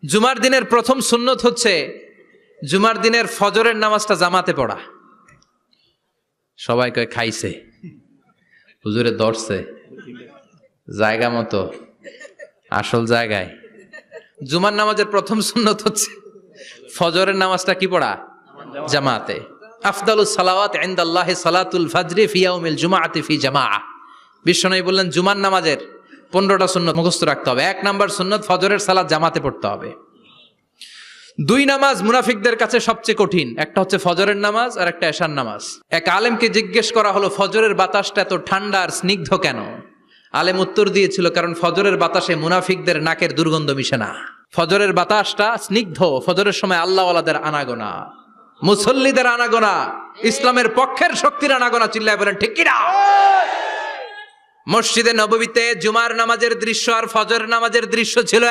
জুমার দিনের প্রথম সুন্নত হচ্ছে জুমার দিনের ফজরের নামাজটা জামাতে পড়া। সবাই কয় খাইছে, হুজুরে ধরছে জায়গা মতো, আসল জায়গায়। জুমার নামাজের প্রথম সুন্নত হচ্ছে ফজরের নামাজটা কি পড়া? জামাতে। আফদালুস সালাওয়াত ইনদাল্লাহি সালাতুল ফাজরি ফি ইয়াউমিল জুমআতি ফি জামাআ। বিশ্বনবী বললেন জুমার নামাজের 15টা সুন্নত মুখস্থ রাখতে হবে। 1 নাম্বার সুন্নত ফজরের সালাত জামাতে পড়তে হবে। 2 নামাজ মুনাফিকদের কাছে সবচেয়ে কঠিন, একটা হচ্ছে ফজরের নামাজ আর একটা এশার নামাজ। এক আলেমকে জিজ্ঞেস করা হলো ফজরের বাতাসটা এত ঠান্ডা আর স্নিগ্ধ কেন? আলেম উত্তর দিয়েছিল, কারণ ফজরের বাতাসে মুনাফিকদের নাকের দুর্গন্ধ মিশে না। ফজরের বাতাসটা স্নিগ্ধ, ফজরের সময় আল্লাহওয়ালাদের আনাগোনা, মুসল্লিদের আনাগোনা, ইসলামের পক্ষের শক্তির আনাগোনা। চিল্লায় বলেন ঠিক কিনা? মসজিদে নববীতে জুমার নামাজের দৃশ্য আর ফজরের নামাজের দৃশ্য ছিল